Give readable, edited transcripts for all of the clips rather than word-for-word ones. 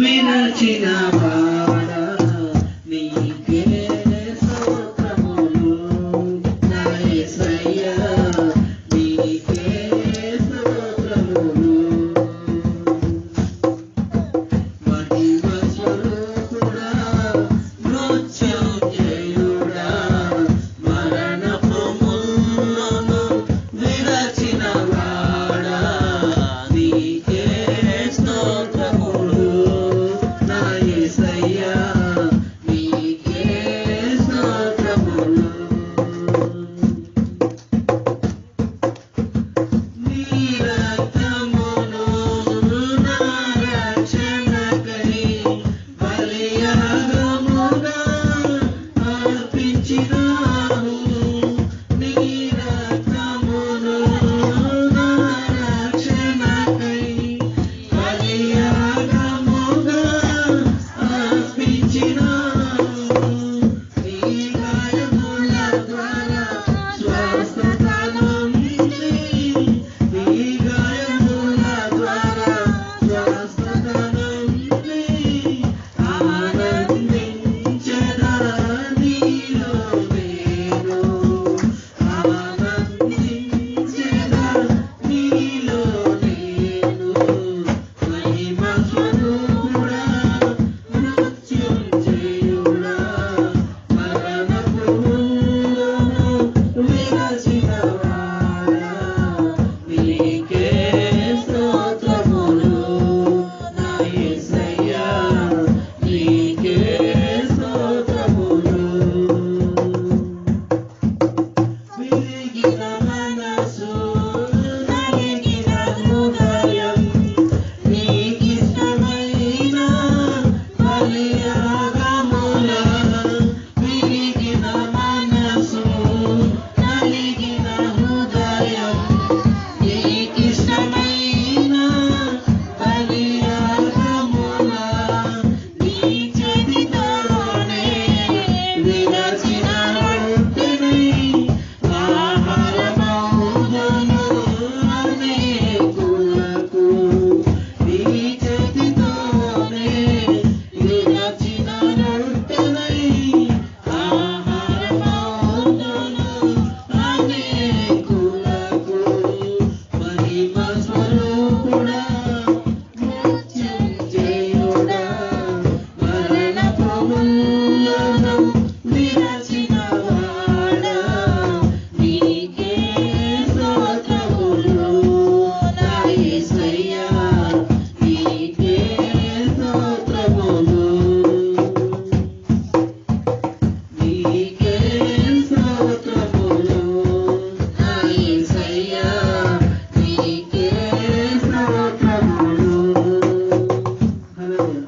విరచిన వాడా నీకే స్తోత్రములు నా యేసయ్యా నీకే స్తోత్రములు మహిమ స్వరూపుడా మృత్యుంజయుడా మరణపు ముళ్ళను విరచిన వాడా నీకే స్తోత్రములు నా యేసయ్యా నీకే స్తోత్రములు నీ రక్తమును నా రక్షణకై బలియాగముగా అర్పించినావు నీ రక్తమును నా రక్షణకై బలియాగముగా అర్పించినావు నీ గాయముల ద్వారా స్వస్థత నొంది నీ గాయముల ద్వారా స్వస్థత నొంది ఆనందించెదా నీలో నేను ఆనందించెదా నీలో నేను మహిమ స్వరూపుడా మృత్యుంజయుడా మరణపు ముళ్ళను విరచిన వాడా నీకే స్తోత్రములు నా యేసయ్యా నీకే స్తోత్రములు విరిగిన మనసు నలిగిన హృదయం నీకిష్టమైన బలియాగముల విరిగిన మనసు నలిగిన హృదయం నీకిష్టమైన బలియాగముల నీ చేతితోనే విరచిన రొట్టెనై ఆహారమౌదును అనేకులకు నీ చేతితోనే విరచిన రొట్టెనై ఆహారమౌదును అనేకులకు మహిమ స్వరూపుడా మృత్యుంజయుడా మరణపు ముళ్ళను విరచిన వాడా నీకే స్తోత్రములు నా యేసయ్యా నీకే స్తోత్రములు నీకే స్తోత్రములు నా యేసయ్యా నీకే స్తోత్రములు హల్లెలూయా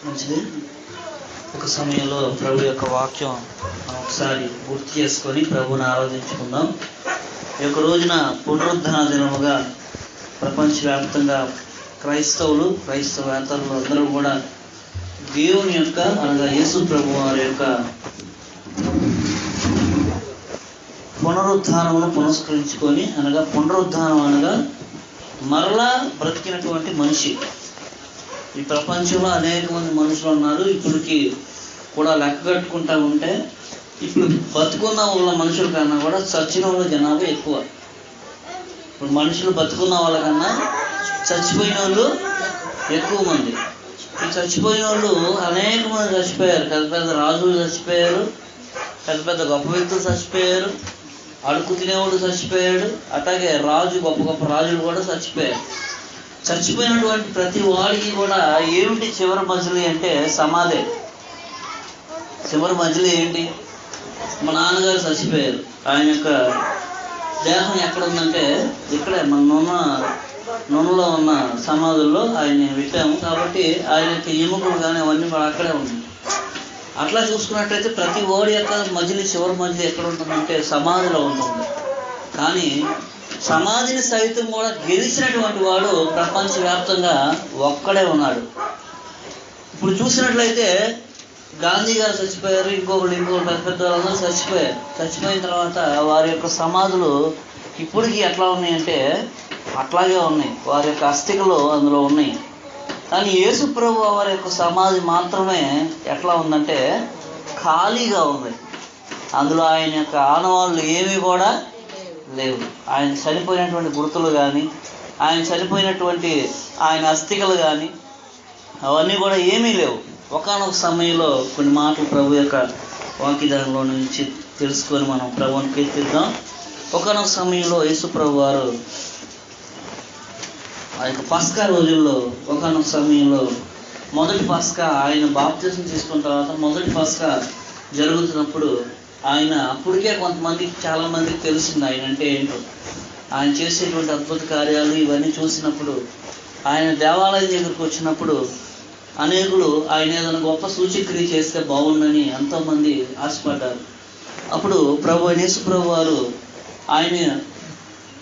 మంచిది. ఒక సమయంలో ప్రభు యొక్క వాక్యం మనం ఒకసారి గుర్తు చేసుకొని ప్రభుని ఆరాధించుకుందాం. ఈ యొక్క రోజున పునరుద్ధరణ దినముగా ప్రపంచవ్యాప్తంగా క్రైస్తవేతరులు అందరూ కూడా దేవుని యొక్క అనగా యేసు ప్రభు వారి యొక్క పునరుద్ధానమును పునస్కరించుకొని అనగా పునరుద్ధానం అనగా మరలా బ్రతికినటువంటి మనిషి. ఈ ప్రపంచంలో అనేక మంది మనుషులు ఉన్నారు. ఇప్పటికి కూడా లెక్క కట్టుకుంటా ఉంటే ఇప్పుడు బతుకున్న వాళ్ళ మనుషుల కన్నా కూడా చచ్చిన వాళ్ళ జనాభా ఎక్కువ. ఇప్పుడు మనుషులు బతుకున్న వాళ్ళకన్నా చచ్చిపోయిన వాళ్ళు ఎక్కువ మంది. ఈ చచ్చిపోయిన వాళ్ళు అనేక మంది చచ్చిపోయారు. పెద్ద పెద్ద రాజులు చచ్చిపోయారు, పెద్ద పెద్ద గొప్ప వ్యక్తులు చచ్చిపోయారు, అడుగు తినేవాడు చచ్చిపోయాడు, అట్లాగే గొప్ప గొప్ప రాజులు కూడా చచ్చిపోయారు. చచ్చిపోయినటువంటి ప్రతి వాడికి కూడా ఏమిటి చివరి మజిలీ అంటే సమాధే. చివరి మజిలీ ఏంటి? మా నాన్నగారు చచ్చిపోయారు, ఆయన యొక్క దేహం ఎక్కడ ఉందంటే ఇక్కడే మన నూనెలో ఉన్న సమాధుల్లో ఆయన్ని పెట్టాము కాబట్టి ఆయన యొక్క ఎముకలు కానీ అవన్నీ కూడా అక్కడే ఉన్నాయి. అట్లా చూసుకున్నట్లయితే ప్రతి వాడి యొక్క మజిలీ చివరి మజిలీ ఎక్కడ ఉంటుందంటే సమాధిలో ఉంటుంది. కానీ సమాధిని సైతం కూడా గెలిచినటువంటి వాడు ప్రపంచవ్యాప్తంగా ఒక్కడే ఉన్నాడు. ఇప్పుడు చూసినట్లయితే గాంధీ గారు చచ్చిపోయారు, ఇంకొకరు పెద్ద పెద్ద వాళ్ళందరూ చచ్చిపోయారు. చచ్చిపోయిన తర్వాత వారి యొక్క సమాధులు ఇప్పటికీ ఎట్లా ఉన్నాయంటే అట్లాగే ఉన్నాయి, వారి యొక్క అస్థికలు అందులో ఉన్నాయి. కానీ యేసు ప్రభు వారి యొక్క సమాధి మాత్రమే ఎట్లా ఉందంటే ఖాళీగా ఉంది. అందులో ఆయన యొక్క ఆనవాళ్ళు ఏమీ కూడా లేవు. ఆయన చనిపోయినటువంటి గుర్తులు కానీ, ఆయన చనిపోయినటువంటి ఆయన అస్థికలు కానీ అవన్నీ కూడా ఏమీ లేవు. ఒకానొక సమయంలో కొన్ని మాటలు ప్రభు యొక్క వాక్యదానంలో నుంచి తెలుసుకొని మనం ప్రభువుని కీర్తిద్దాం. ఒకానొక సమయంలో యేసు ప్రభు వారు ఆ యొక్క పస్కా రోజుల్లో ఒకానొక సమయంలో మొదటి పస్కా ఆయన బాప్తిసం తీసుకున్న తర్వాత మొదటి పస్కా జరుగుతున్నప్పుడు ఆయన అప్పటికే కొంతమందికి చాలామందికి తెలిసింది ఆయన అంటే ఏంటో. ఆయన చేసేటువంటి అద్భుత కార్యాలు ఇవన్నీ చూసినప్పుడు ఆయన దేవాలయం దగ్గరికి వచ్చినప్పుడు అనేకులు ఆయన ఏదైనా గొప్ప సూచక్రియ చేస్తే బాగుందని ఎంతోమంది ఆశపడ్డారు. అప్పుడు యేసు ప్రభు వారు ఆయన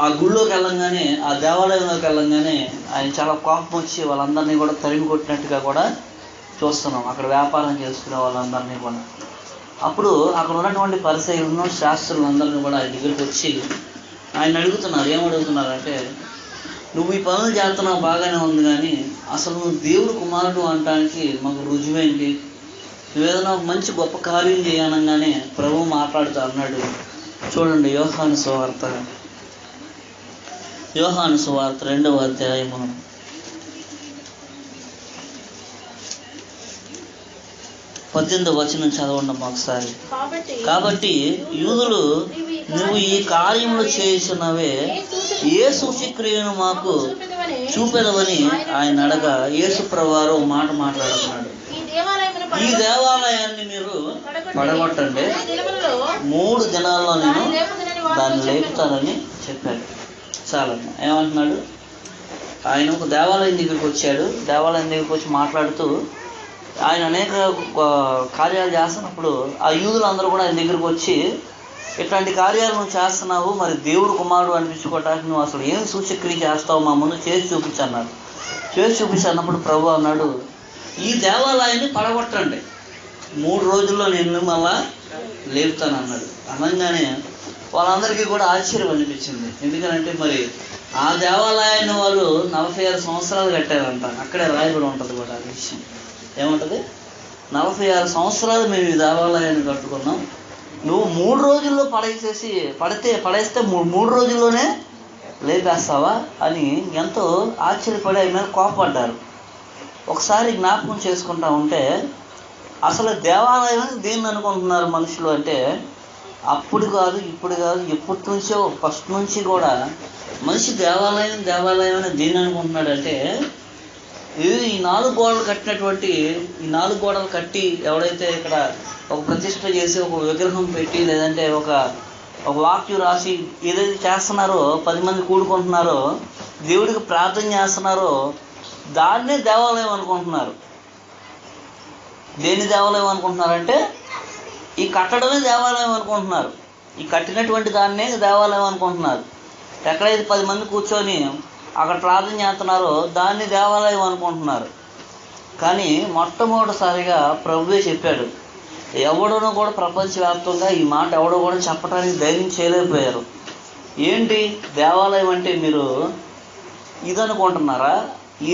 ఆ గుళ్ళోకి వెళ్ళంగానే, ఆ దేవాలయంలోకి వెళ్ళంగానే ఆయన చాలా కోపం వచ్చి వాళ్ళందరినీ కూడా తరిమి కొట్టినట్టుగా కూడా చూస్తున్నాం, అక్కడ వ్యాపారం చేసుకునే వాళ్ళందరినీ కూడా. అప్పుడు అక్కడ ఉన్నటువంటి పరిసయ్యులను శాస్త్రులందరినీ కూడా ఆయన దగ్గరికి వచ్చి ఆయన అడుగుతున్నారు. ఏమడుగుతున్నారంటే, నువ్వు ఈ పనులు చేస్తున్నావు బాగానే ఉంది, కానీ అసలు నువ్వు దేవుడు కుమారుడు అనడానికి మాకు రుజువేంటి? నువ్వేదైనా మంచి గొప్ప కార్యం చేయనగానే ప్రభువు మాట్లాడుతూ అన్నాడు. చూడండి, యోహాను సువార్త 2వ అధ్యాయము 18వ వచనం చదవండి ఒకసారి. కాబట్టి యూదులు నువ్వు ఈ కార్యములు చేయుచున్నవే ఏ సూచక్రియను మాకు చూపెదవని ఆయన అడగా యేసు ప్రభువారు మాట మాట్లాడుతున్నాడు. ఈ దేవాలయాన్ని మీరు పడగొట్టండి, 3 దినాల్లో నేను దాన్ని లేపుతానని చెప్పాడు. చాలా ఏమంటున్నాడు, ఆయన ఒక దేవాలయం దగ్గరికి వచ్చాడు. దేవాలయం దగ్గరికి వచ్చి మాట్లాడుతూ ఆయన అనేక కార్యాలు చేస్తున్నప్పుడు ఆ యూదులందరూ కూడా ఆయన దగ్గరికి వచ్చి, ఇట్లాంటి కార్యాలు నువ్వు చేస్తున్నావు, మరి దేవుడు కుమారుడు అనిపించుకోవటానికి నువ్వు అసలు ఏం సూచక్రియ చేస్తావు, మా ముందు చేసి చూపించన్నాడు. చేసి చూపించన్నప్పుడు ప్రభు అన్నాడు, ఈ దేవాలయాన్ని పడగొట్టండి, 3 రోజుల్లో నేను మళ్ళా లేపుతాను అన్నాడు. అనగానే వాళ్ళందరికీ కూడా ఆశ్చర్యం అనిపించింది. ఎందుకంటే మరి ఆ దేవాలయాన్ని వాళ్ళు 46 సంవత్సరాలు కట్టారంట. అక్కడే రాయబడి ఉంటుంది కూడా ఆ విషయం. ఏముంటుంది, 46 సంవత్సరాలు మేము ఈ దేవాలయాన్ని కట్టుకున్నాం, నువ్వు 3 రోజుల్లో పడేస్తే 3 రోజుల్లోనే లేపేస్తావా అని ఎంతో ఆశ్చర్యపడి ఆయన మీద కోపపడ్డారు. ఒకసారి జ్ఞాపకం చేసుకుంటా ఉంటే అసలు దేవాలయం దేన్ని అనుకుంటున్నారు మనుషులు అంటే, అప్పుడు కాదు ఇప్పుడు కాదు, ఎప్పటి నుంచో ఫస్ట్ నుంచి కూడా మనిషి దేవాలయం అని దేన్ని అనుకుంటున్నాడంటే, ఈ 4 గోడలు కట్టినటువంటి ఈ 4 గోడలు కట్టి ఎవడైతే ఇక్కడ ఒక ప్రతిష్ఠ చేసి ఒక విగ్రహం పెట్టి లేదంటే ఒక వాక్యం రాసి ఏదైతే చేస్తున్నారో 10 మంది కూడుకుంటున్నారో దేవుడికి ప్రార్థన చేస్తున్నారో దాన్నే దేవాలయం అనుకుంటున్నారు. దేన్ని దేవాలయం అనుకుంటున్నారంటే ఈ కట్టడమే దేవాలయం అనుకుంటున్నారు. ఈ కట్టినటువంటి దాన్నే దేవాలయం అనుకుంటున్నారు. ఎక్కడైతే 10 మంది కూర్చొని అక్కడ ప్రార్థన చేస్తున్నారో దాన్ని దేవాలయం అనుకుంటున్నారు. కానీ మొట్టమొదటిసారిగా ప్రభువే చెప్పాడు. ఎవడనో కూడా ప్రపంచవ్యాప్తంగా ఈ మాట ఎవడో కూడా చెప్పడానికి ధైర్యం చేయలేకపోయారు. ఏంటి దేవాలయం అంటే మీరు ఇదనుకుంటున్నారా?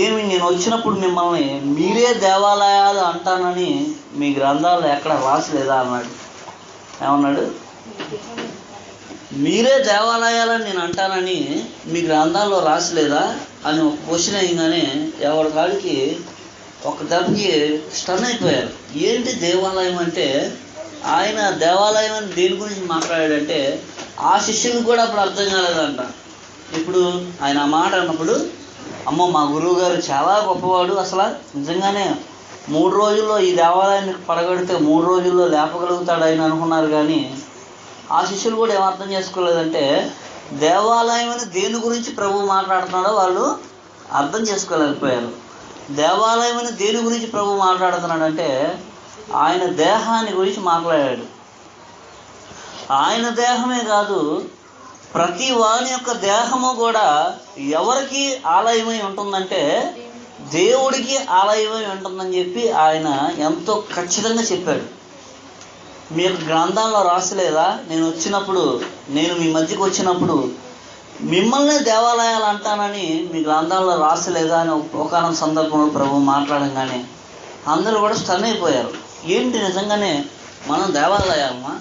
ఏమి నేను వచ్చినప్పుడు మిమ్మల్ని మీరే దేవాలయాలు అంటానని మీ గ్రంథాల్లో ఎక్కడ రాసలేదా అన్నాడు. ఏమన్నాడు? మీరే దేవాలయాలని నేను అంటానని మీ గ్రంథాల్లో రాసలేదా అని ఒక క్వశ్చన్ అయ్యగానే ఎవరి కాడికి ఒక దెబ్బకి స్టన్ అయిపోయారు. ఏంటి దేవాలయం అంటే? ఆయన దేవాలయం అని దేని గురించి మాట్లాడాడంటే ఆ శిష్యులకు కూడా అప్పుడు అర్థం కాలేదంట. ఇప్పుడు ఆయన ఆ మాట అన్నప్పుడు, అమ్మో మా గురువు గారు చాలా గొప్పవాడు, అసలు నిజంగానే 3 రోజుల్లో ఈ దేవాలయాన్ని పడగొడితే 3 రోజుల్లో లేపగలుగుతాడు ఆయన అనుకున్నారు. కానీ ఆ శిష్యులు కూడా ఏమర్థం చేసుకోలేదంటే దేవాలయం అని దేని గురించి ప్రభు మాట్లాడుతున్నాడో వాళ్ళు అర్థం చేసుకోలేకపోయారు. దేవాలయం అని దేని గురించి ప్రభు మాట్లాడుతున్నాడంటే ఆయన దేహాన్ని గురించి మాట్లాడాడు. ఆయన దేహమే కాదు, ప్రతి వాని యొక్క దేహము కూడా ఎవరికి ఆలయమై ఉంటుందంటే దేవుడికి ఆలయమై ఉంటుందని చెప్పి ఆయన ఎంతో ఖచ్చితంగా చెప్పాడు. మీ యొక్క గ్రంథాల్లో రాసలేదా, నేను మీ మధ్యకి వచ్చినప్పుడు మిమ్మల్ని దేవాలయాలు అంటానని మీ గ్రంథాల్లో రాసలేదా అని ఒకనొక సందర్భంలో ప్రభు మాట్లాడంగానే అందరూ కూడా స్టన్ అయిపోయారు. ఏంటి నిజంగానే మనం దేవాలయమా?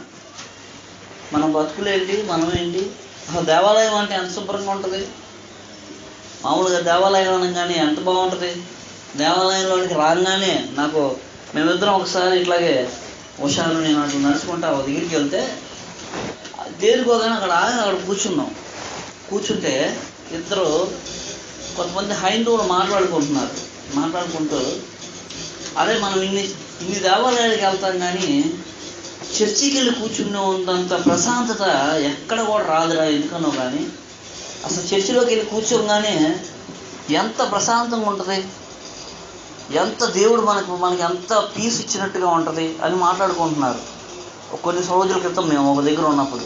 మన బతుకులేంటి, మనం ఏంటి? దేవాలయం అంటే ఎంత శుభ్రంగా ఉంటుంది. మామూలుగా దేవాలయం అనగానే ఎంత బాగుంటుంది. దేవాలయంలోనికి రాగానే మేమిద్దరం ఒకసారి ఇట్లాగే హుషారు నేను అట్లా నడుచుకుంటా ఒక దగ్గరికి వెళ్తే దేనికోగానే అక్కడ కూర్చుంటే ఇద్దరు కొంతమంది హైందవులు మాట్లాడుకుంటూ అరే మనం ఇన్ని దేవాలయాలకు వెళ్తాం కానీ చర్చికి వెళ్ళి కూర్చునే ఉన్నంత ప్రశాంతత ఎక్కడ కూడా రాదురా, ఎందుకనో కానీ అసలు చర్చిలోకి వెళ్ళి కూర్చోగానే ఎంత ప్రశాంతంగా ఉంటుంది, ఎంత దేవుడు మనకి ఎంత పీస్ ఇచ్చినట్టుగా ఉంటుంది అని మాట్లాడుకుంటున్నారు. కొన్ని రోజుల క్రితం మేము ఒక దగ్గర ఉన్నప్పుడు.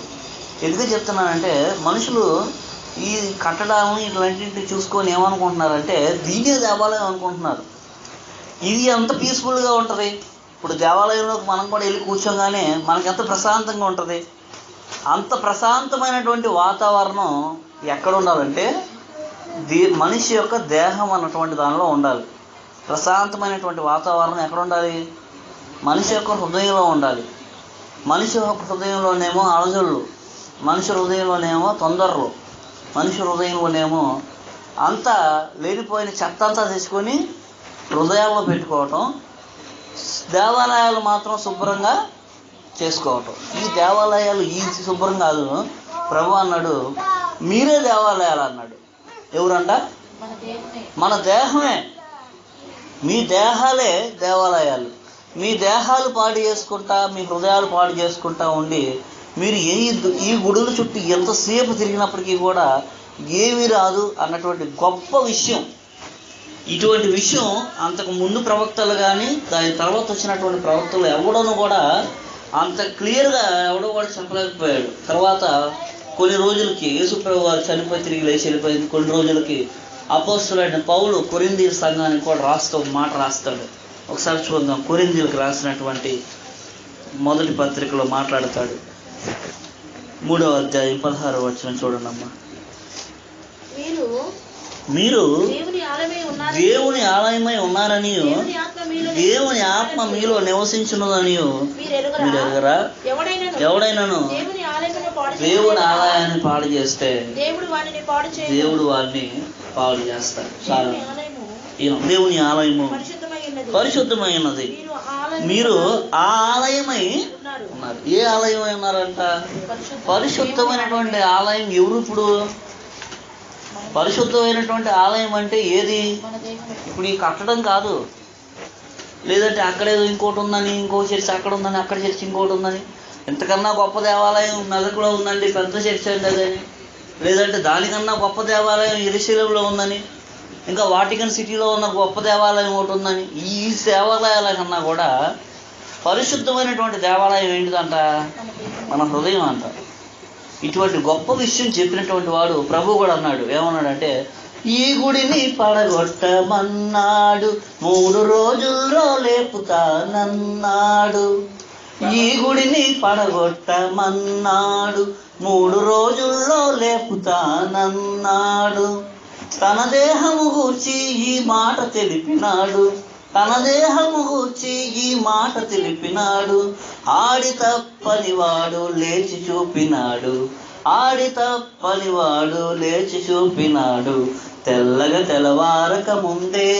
ఎందుకు చెప్తున్నానంటే మనుషులు ఈ కట్టడం ఇట్లాంటివి చూసుకొని ఏమనుకుంటున్నారంటే దీనే దేవాలయం అనుకుంటున్నారు. ఇది ఎంత పీస్ఫుల్గా ఉంటుంది. ఇప్పుడు దేవాలయంలోకి మనం కూడా వెళ్ళి కూర్చోగానే మనకి ఎంత ప్రశాంతంగా ఉంటుంది. అంత ప్రశాంతమైనటువంటి వాతావరణం ఎక్కడ ఉండాలంటే మనిషి యొక్క దేహం అన్నటువంటి దానిలో ఉండాలి. ప్రశాంతమైనటువంటి వాతావరణం ఎక్కడ ఉండాలి? మనిషి యొక్క హృదయంలో ఉండాలి. మనిషి యొక్క హృదయంలోనేమో అలజడులు, మనిషి హృదయంలోనేమో తొందరలు, మనిషి హృదయంలోనేమో అంతా లేనిపోయిన చెత్త అంతా తెచ్చుకొని హృదయాల్లో పెట్టుకోవటం, దేవాలయాలు మాత్రం శుభ్రంగా చేసుకోవటం. ఈ దేవాలయాలు ఈ శుభ్రం కాదు. ప్రభు అన్నాడు మీరే దేవాలయాలు అన్నాడు. ఎవరంట? మన దేహమే. మీ దేహాలే దేవాలయాలు. మీ దేహాలు పాడు చేసుకుంటా, మీ హృదయాలు పాడు చేసుకుంటా ఉండి మీరు ఈ గుడుల చుట్టూ ఎంతసేపు తిరిగినప్పటికీ కూడా ఏమీ రాదు అన్నటువంటి గొప్ప విషయం. ఇటువంటి విషయం అంతకు ముందు ప్రవక్తలు కానీ దాని తర్వాత వచ్చినటువంటి ప్రవక్తలు ఎవడను కూడా అంత క్లియర్గా ఎవడో కూడా చెప్పలేకపోయాడు. తర్వాత కొన్ని రోజులకి యేసుప్రభు వారు చనిపోయి తిరిగి లేచి వెళ్ళిపోయింది. కొన్ని రోజులకి అపోస్తలుడైన పౌలు కొరింథీ సంఘానికి కూడా ఒక మాట రాస్తాడు. ఒకసారి చూద్దాం. కొరింథీలకు రాసినటువంటి మొదటి పత్రికలో మాట్లాడతాడు. 3వ అధ్యాయం 16వ వచనం చూడండి అమ్మా. మీరు దేవుని ఆలయమై ఉన్నారని, దేవుని ఆత్మ మీలో నివసించున్నదని మీరు ఎరుగరా? ఎవడైనాను దేవుని ఆలయాన్ని పాడు చేస్తే దేవుడు వారిని పాడు చేస్తాడు. దేవుని ఆలయము పరిశుద్ధమైనది, మీరు ఆ ఆలయమై ఉన్నారు. ఏ ఆలయమై ఉన్నారంట? పరిశుద్ధమైనటువంటి ఆలయం. ఎవరు ఇప్పుడు పరిశుద్ధమైనటువంటి ఆలయం అంటే ఏది? ఇప్పుడు ఈ కట్టడం కాదు, లేదంటే అక్కడేదో ఇంకోటి ఉందని, ఇంకో చర్చి అక్కడ ఉందని, అక్కడ చర్చి ఇంకోటి ఉందని, ఇంతకన్నా గొప్ప దేవాలయం మెదకులో ఉందండి, పెద్ద చర్చి అండి అదని, లేదంటే దానికన్నా గొప్ప దేవాలయం యెరూషలేములో ఉందని, ఇంకా వాటికన్ సిటీలో ఉన్న గొప్ప దేవాలయం ఒకటి ఉందని. ఈ దేవాలయాల కన్నా కూడా పరిశుద్ధమైనటువంటి దేవాలయం ఏంటిదంట? మన హృదయం అంట. ఇటువంటి గొప్ప విషయం చెప్పినటువంటి వాడు ప్రభు కూడా అన్నాడు. ఏమన్నాడంటే ఈ గుడిని పడగొట్టమన్నాడు, 3 రోజుల్లో లేపుతానన్నాడు. ఈ గుడిని పడగొట్టమన్నాడు, 3 రోజుల్లో లేపుతానన్నాడు. తన దేహము గూర్చి ఈ మాట తెలిపినాడు, తన దేహము గూర్చి ఈ మాట తెలిపినాడు. ఆడి తప్పనివాడు లేచి చూపినాడు, ఆడి తప్పనివాడు లేచి చూపినాడు. తెల్లగా తెల్లవారక ముందే,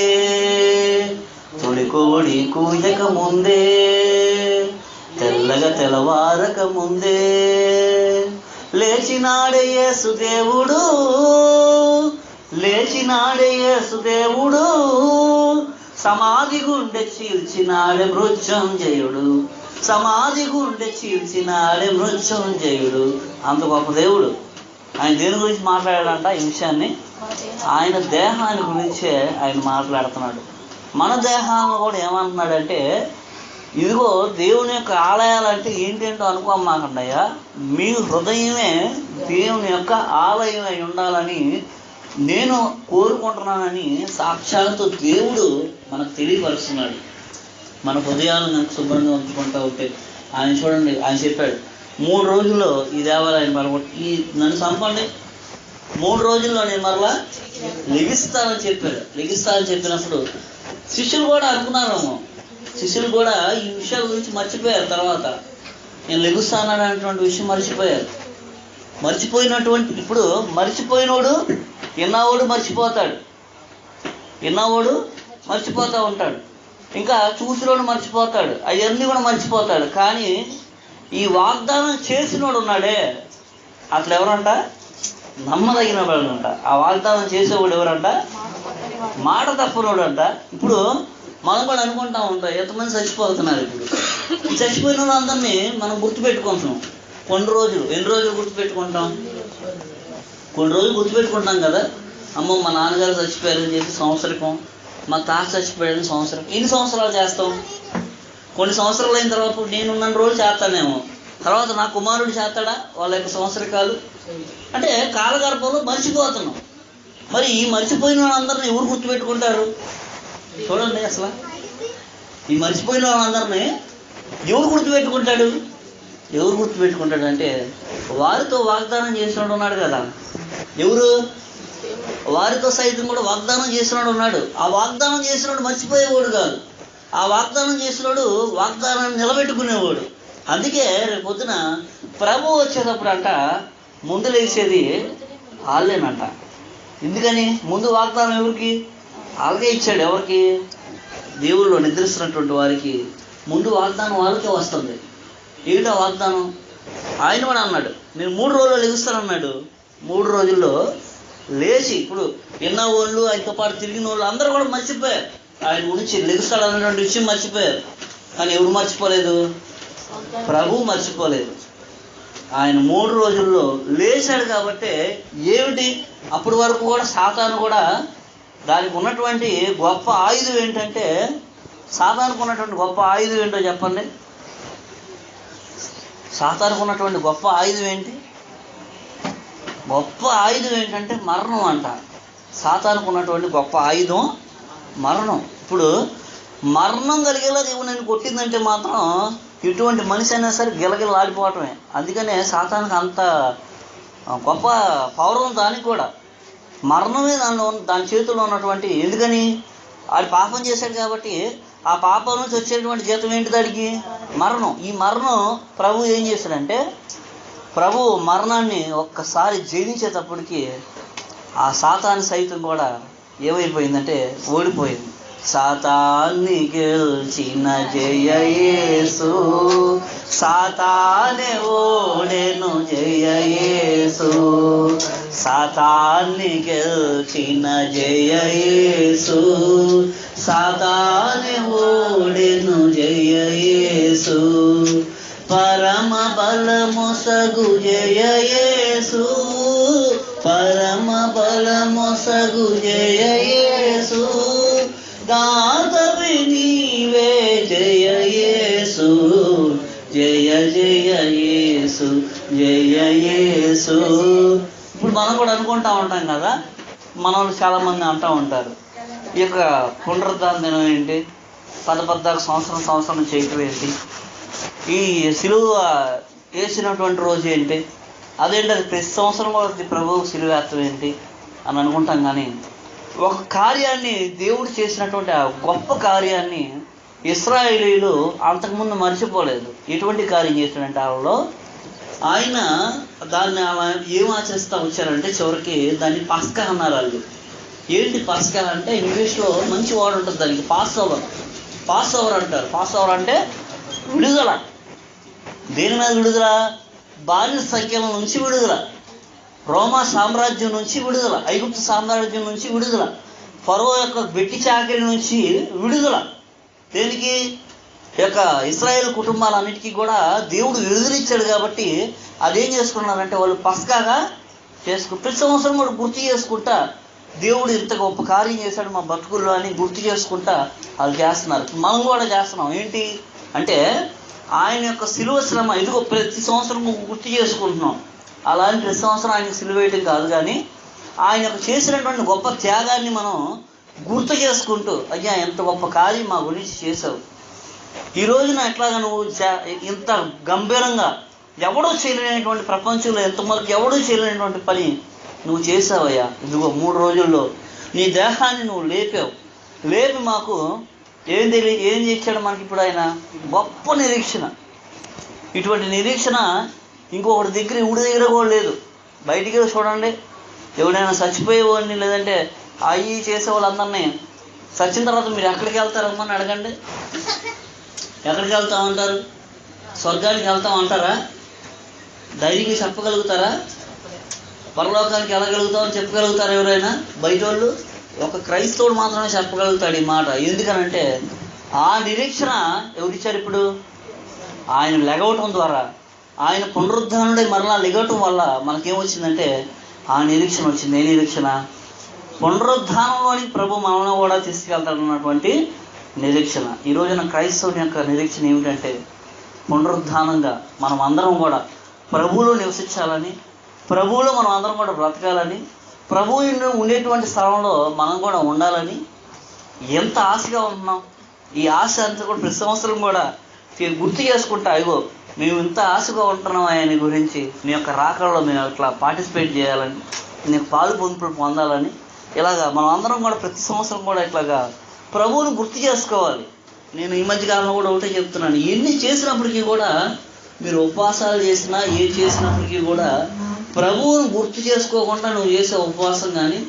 తొలికోడి కూయక ముందే, తెల్లగా తెల్లవారక ముందే లేచినాడే యేసు దేవుడు, లేచినాడే యేసు దేవుడు. సమాధి గుండె చీల్చినాడే మృత్యుంజయుడు, సమాధి గుండె చీల్చినాడే మృత్యుంజయుడు. అంత గొప్ప దేవుడు. ఆయన దేని గురించి మాట్లాడాడంట? ఈ విషయాన్ని ఆయన దేహాన్ని గురించే ఆయన మాట్లాడుతున్నాడు. మన దేహాన్ని కూడా ఏమంటున్నాడంటే ఇదిగో దేవుని యొక్క ఆలయాలంటే ఏంటేంటో అనుకోమాకండయ్యా, మీ హృదయమే దేవుని యొక్క ఆలయం అయి ఉండాలని నేను కోరుకుంటున్నానని సాక్షాత్తు దేవుడు మనకు తెలియపరుస్తున్నాడు. మన హృదయాలను కనుక శుభ్రంగా ఉంచుకుంటా ఉంటే ఆయన చూడండి, ఆయన చెప్పాడు 3 రోజుల్లో ఈ దేవాలయం ఈ నన్ను చంపండి, 3 రోజుల్లో నేను మరలా లెగిస్తానని చెప్పాడు. లెగిస్తానని చెప్పినప్పుడు శిష్యులు కూడా అనుకున్నారేమో, శిష్యులు కూడా ఈ విషయాల గురించి మర్చిపోయారు. తర్వాత నేను లెగుస్తాననేటువంటి విషయం మర్చిపోయారు. మర్చిపోయినటువంటి ఇప్పుడు మర్చిపోయినోడు విన్నవాడు మర్చిపోతాడు, విన్నవాడు మర్చిపోతూ ఉంటాడు, ఇంకా చూసినోడు మర్చిపోతాడు, అవన్నీ కూడా మర్చిపోతాడు. కానీ ఈ వాగ్దానం చేసినోడు ఉన్నాడే అట్లా ఎవరంట? నమ్మదగిన వాడంట. ఆ వాగ్దానం చేసేవాడు ఎవరంట? మాట తప్పనోడు అంట. ఇప్పుడు మనం కూడా అనుకుంటా ఉంటాం, ఎంతమంది చచ్చిపోతున్నారు. ఇప్పుడు ఈ చచ్చిపోయిన వాళ్ళందరినీ మనం గుర్తుపెట్టుకుంటున్నాం. కొన్ని రోజులు, ఎన్ని రోజులు గుర్తుపెట్టుకుంటాం? కొన్ని రోజులు గుర్తుపెట్టుకుంటాం కదా. అమ్మో మా నాన్నగారు చచ్చిపోయారని చెప్పి సంవత్సరకం, మా తాత చచ్చిపోయారని సంవత్సరం. ఎన్ని సంవత్సరాలు చేస్తాం? కొన్ని సంవత్సరాలు అయిన తర్వాత నేనున్న రోజు చేస్తానేమో, తర్వాత నా కుమారుడు చేస్తాడా వాళ్ళ యొక్క సంవత్సరకాలు? అంటే కాలగర్భంలో మర్చిపోతున్నాం. మరి ఈ మర్చిపోయిన వాళ్ళందరినీ ఎవరు గుర్తుపెట్టుకుంటారు? చూడండి, అసలు ఈ మర్చిపోయిన వాళ్ళందరినీ ఎవరు గుర్తుపెట్టుకుంటాడు? ఎవరు గుర్తుపెట్టుకుంటాడు అంటే వారితో వాగ్దానం చేసినాడు ఉన్నాడు కదా. ఎవరు? వారితో సైతం కూడా వాగ్దానం చేసినాడు ఉన్నాడు. ఆ వాగ్దానం చేసినాడు మర్చిపోయేవాడు కాదు. ఆ వాగ్దానం చేసినాడు వాగ్దానాన్ని నిలబెట్టుకునేవాడు. అందుకే రేపు పొద్దున ప్రభు వచ్చేటప్పుడు అంట ముందు లేచేది వాళ్ళేనంట. ఎందుకని? ముందు వాగ్దానం ఎవరికి? వాళ్ళకే ఇచ్చాడు. ఎవరికి? దేవుళ్ళు నిద్రిస్తున్నటువంటి వారికి ముందు వాగ్దానం వాళ్ళకే వస్తుంది. ఏమిటా వాగ్దానం? ఆయన కూడా అన్నాడు, నేను 3 రోజుల్లో లెగుస్తానన్నాడు. 3 రోజుల్లో లేచి, ఇప్పుడు ఎన్న వాళ్ళు ఆయనతో పాటు తిరిగిన వాళ్ళు అందరూ కూడా మర్చిపోయారు. ఆయన గురించి లెగుస్తాడు అన్నటువంటి విషయం మర్చిపోయారు. కానీ ఎవరు మర్చిపోలేదు? ప్రభు మర్చిపోలేదు. ఆయన 3 రోజుల్లో లేచాడు కాబట్టి ఏమిటి? అప్పటి వరకు కూడా సాతాను కూడా దానికి ఉన్నటువంటి గొప్ప ఆయుధం ఏంటంటే, సాతానుకు ఉన్నటువంటి గొప్ప ఆయుధం ఏంటో చెప్పండి. సాతానుకు ఉన్నటువంటి గొప్ప ఆయుధం ఏంటి? గొప్ప ఆయుధం ఏంటంటే మరణం అంట. సాతానుకు ఉన్నటువంటి గొప్ప ఆయుధం మరణం. ఇప్పుడు మరణం కలిగేలా దేవుడు నేను కొట్టిందంటే మాత్రం ఎటువంటి మనిషి అయినా సరే గిలగిలాడిపోవటమే. అందుకనే సాతానుకు అంత గొప్ప పౌరం. దానికి కూడా మరణమే దాని చేతుల్లో ఉన్నటువంటి. ఎందుకని? ఆడు పాపం చేశాడు కాబట్టి ఆ పాపం నుంచి వచ్చేటువంటి జీతం ఏంటి? దానికి మరణం. ఈ మరణం ప్రభు ఏం చేశాడంటే, ప్రభు మరణాన్ని ఒక్కసారి జయించేటప్పటికి ఆ సాతాను సైతం కూడా ఏమైపోయిందంటే ఓడిపోయింది. సాతాన్ని గెలిచిన జయ యేసు, సాతానే ఓడెను జయ యేసు, సాతాన్ని గెలిచిన జయ యేసు, సాతానే ఓడెను జయ యేసు, పరమ బలమొసగు జయ యేసు, పరమ బలమొసగు జయ యేసు, దాతవి నీవే జయ యేసు, జయ జయ యేసు, జయ యేసు. ఇప్పుడు మనం కూడా అనుకుంటా ఉంటాం కదా, మనల్ని చాలామంది అంటూ ఉంటారు, ఈ యొక్క పునరుద్ధాన దినం ఏంటి, 14 సంవత్సరం చేయటం ఏంటి, ఈ సిలువ వేసినటువంటి రోజు ఏంటి, అదేంటి అది ప్రతి సంవత్సరం కూడా ప్రభు సిలువ వేస్తాం ఏంటి అని అనుకుంటాం. కానీ ఒక కార్యాన్ని, దేవుడు చేసినటువంటి ఆ గొప్ప కార్యాన్ని ఇశ్రాయేలీయులు అంతకుముందు మర్చిపోలేదు. ఎటువంటి కార్యం చేశాడంటే వాళ్ళలో ఆయన దాన్ని ఏం ఆచరిస్తూ వచ్చారంటే చివరికి దాన్ని పస్కా అన్నారు వాళ్ళు. ఏంటి పస్కా అంటే? ఇంగ్లీష్లో మంచి వర్డ్ ఉంటుంది దానికి, పాస్ ఓవర్ అంటారు. పాస్ ఓవర్ అంటే విడుదల. దేని మీద విడుదల? బానిస సంఖ్యల నుంచి విడుదల, రోమా సామ్రాజ్యం నుంచి విడుదల, ఐగుప్తు సామ్రాజ్యం నుంచి విడుదల, ఫరో యొక్క బెట్టి చాకరీ నుంచి విడుదల. దేనికి? యొక్క ఇశ్రాయేలు కుటుంబాలన్నిటికీ కూడా దేవుడు విడుదలిచ్చాడు కాబట్టి అదేం చేసుకున్నారంటే వాళ్ళు పస్కాగా ప్రతి సంవత్సరం కూడా గుర్తు చేసుకుంటా దేవుడు ఇంత గొప్ప కార్యం చేశాడు మా బతుకుల్లో అని గుర్తు చేసుకుంటా వాళ్ళు చేస్తున్నారు. మనం కూడా చేస్తున్నాం. ఏంటి అంటే ఆయన యొక్క సిలువ శ్రమ ఇదిగో ప్రతి సంవత్సరం గుర్తు చేసుకుంటున్నాం. అలాంటి ప్రతి సంవత్సరం ఆయనకు సిలువ వేయటం కాదు, కానీ ఆయన చేసినటువంటి గొప్ప త్యాగాన్ని మనం గుర్తు చేసుకుంటూ, అయ్యా ఎంత గొప్ప కార్యం మా గురించి చేసావు, ఈ రోజున ఎట్లాగా నువ్వు ఇంత గంభీరంగా ఎవడూ చేయలేనటువంటి ప్రపంచంలో ఎంతవరకు ఎవడూ చేయలేనటువంటి పని నువ్వు చేసావయ్యా. ఇదిగో 3 రోజుల్లో నీ దేహాన్ని నువ్వు లేపావు. లేపి మాకు ఏం చేశాడు మనకి ఇప్పుడు ఆయన? గొప్ప నిరీక్షణ. ఇటువంటి నిరీక్షణ ఇంకొకటి దగ్గర ఊడి దగ్గర కూడా లేదు. బయటికి చూడండి, ఎవడైనా చచ్చిపోయేవాడిని లేదంటే అవి చేసే వాళ్ళందరినీ చచ్చిన తర్వాత మీరు ఎక్కడికి వెళ్తారమ్మని అడగండి. ఎక్కడికి వెళ్తామంటారు? స్వర్గానికి వెళ్తామంటారా? ధైర్యంగా చెప్పగలుగుతారా? పరలోకానికి వెళ్ళగలుగుతామని చెప్పగలుగుతారా ఎవరైనా? బయట వాళ్ళు ఒక క్రైస్తవుడు మాత్రమే చెప్పగలుగుతాడు ఈ మాట. ఎందుకనంటే ఆ నిరీక్షణ ఎవరిచ్చారు ఇప్పుడు? ఆయన లెగవటం ద్వారా, ఆయన పునరుద్ధానుడై మరలా లెగవటం వల్ల మనకేమొచ్చిందంటే ఆ నిరీక్షణ వచ్చింది. ఏ నిరీక్షణ? పునరుద్ధానంలోని ప్రభు మనల్ని కూడా తీసుకెళ్తాడన్నటువంటి నిరీక్షణ. ఈ రోజున క్రైస్తవుని యొక్క నిరీక్షణ ఏమిటంటే పునరుద్ధానంగా మనం అందరం కూడా ప్రభువులో నివసించాలని, ప్రభువులో మనం అందరం కూడా బ్రతకాలని, ప్రభువు ఉండేటువంటి స్థలంలో మనం కూడా ఉండాలని ఎంత ఆశగా ఉంటున్నాం. ఈ ఆశ అంతా కూడా ప్రతి సంవత్సరం కూడా గుర్తు చేసుకుంటా, అయ్యో మేము ఇంత ఆశగా ఉంటున్నాం ఆయన గురించి, నీ యొక్క రాకడలో మేము ఇట్లా పార్టిసిపేట్ చేయాలని, నీకు పాలు పొందాలని, ఇలాగా మనం అందరం కూడా ప్రతి సంవత్సరం కూడా ఇట్లాగా ప్రభువుని గుర్తు చేసుకోవాలి. నేను ఈ మధ్యకాలంలో కూడా ఒకటే చెప్తున్నాను, ఎన్ని చేసినప్పటికీ కూడా మీరు ఉపవాసాలు చేసినా ఏం చేసినప్పటికీ కూడా ప్రభువుని గుర్తు చేసుకోకుండా నువ్వు చేసే ఉపవాసం కానీ,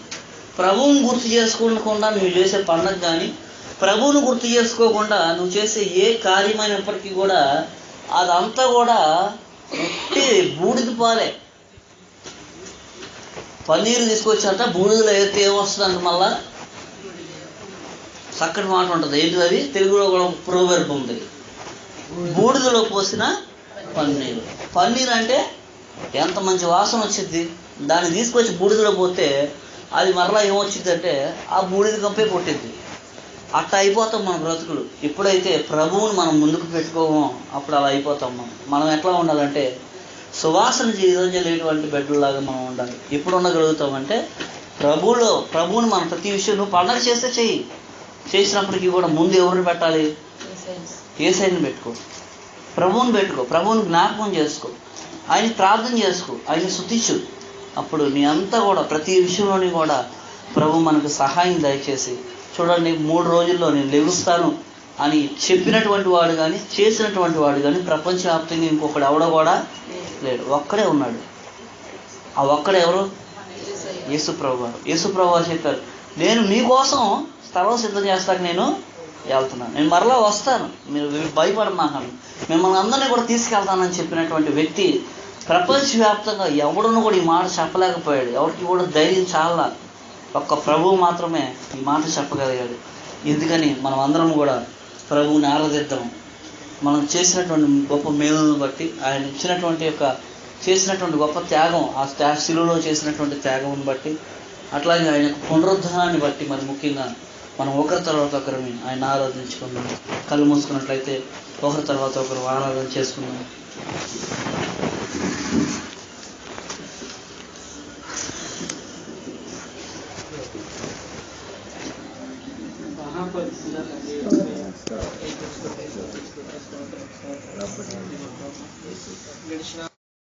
ప్రభువుని గుర్తు చేసుకోకుండా నువ్వు చేసే పండగ కానీ, ప్రభువుని గుర్తు చేసుకోకుండా నువ్వు చేసే ఏ కార్యమైనప్పటికీ కూడా అదంతా కూడా ఉట్టి బూడిద పాలే. పన్నీరు తీసుకొచ్చాక బూడిదలో అయితే ఏమొస్తుందంట? మళ్ళా చక్కటి మాట ఉంటుంది. ఏంటి అది? తెలుగులో కూడా ప్రోవర్బ్ ఉంది, బూడిదలో పోసిన పన్నీరు. పన్నీర్ అంటే ఎంత మంచి వాసన వచ్చింది, దాన్ని తీసుకొచ్చి బూడిదలో పోతే అది మరలా ఏమొచ్చింది అంటే ఆ బూడిద కంపే కొట్టిద్ది. అట్లా అయిపోతాం మన బ్రతుకులు. ఎప్పుడైతే ప్రభువుని మనం ముందుకు పెట్టుకోమో అప్పుడు అలా అయిపోతాం. మనం ఎట్లా ఉండాలంటే సువాసన చేయలేటువంటి బిడ్డలాగా మనం ఉండాలి. ఎప్పుడు ఉండగలుగుతామంటే ప్రభువుని మనం ప్రతి విషయం, నువ్వు పండగ చేస్తే చెయ్యి, చేసినప్పటికీ కూడా ముందు ఎవరిని పెట్టాలి? యేసయ్యని పెట్టుకో, ప్రభువుని పెట్టుకో, ప్రభువుని జ్ఞాపకం చేసుకో, ఆయన ప్రార్థన చేసుకో, ఆయన స్తుతించు. అప్పుడు నీ అంతా కూడా ప్రతి విషయంలోని కూడా ప్రభు మనకు సహాయం దయచేసి, చూడండి 3 రోజుల్లో నేను లెగుస్తాను అని చెప్పినటువంటి వాడు కానీ చేసినటువంటి వాడు కానీ ప్రపంచవ్యాప్తంగా ఇంకొకడు ఎవడో కూడా లేడు. ఒక్కడే ఉన్నాడు. ఆ ఒక్కడే ఎవరు? యేసుప్రభు వారు. యేసుప్రభు వారు చెప్పారు, నేను మీకోసం స్థలం సిద్ధం చేస్తాక నేను వెళ్తున్నాను, నేను మరలా వస్తాను, మీరు భయపడమాకండి, మిమ్మల్ని అందరినీ కూడా తీసుకెళ్తానని చెప్పినటువంటి వ్యక్తి ప్రపంచవ్యాప్తంగా ఎవడును కూడా ఈ మాట చెప్పలేకపోయాడు. ఎవరికి కూడా ధైర్యం చాలా, ఒక్క ప్రభువు మాత్రమే ఈ మాట చెప్పగలిగాడు. ఎందుకని మనం అందరం కూడా ప్రభువుని ఆరాధిద్దాం. మనం చేసినటువంటి గొప్ప మేలును బట్టి, ఆయన చేసినటువంటి గొప్ప త్యాగం, ఆ శిలువలో చేసినటువంటి త్యాగం బట్టి, అట్లాగే ఆయన పునరుద్ధానాన్ని బట్టి మరి ముఖ్యంగా మనం ఒకరి తర్వాత ఒకరిని ఆయన ఆరాధించుకుందాం. కళ్ళు మూసుకున్నట్లయితే ఒకరి తర్వాత ఒకరు ఆరాధన చేసుకుందాం. గడిచిన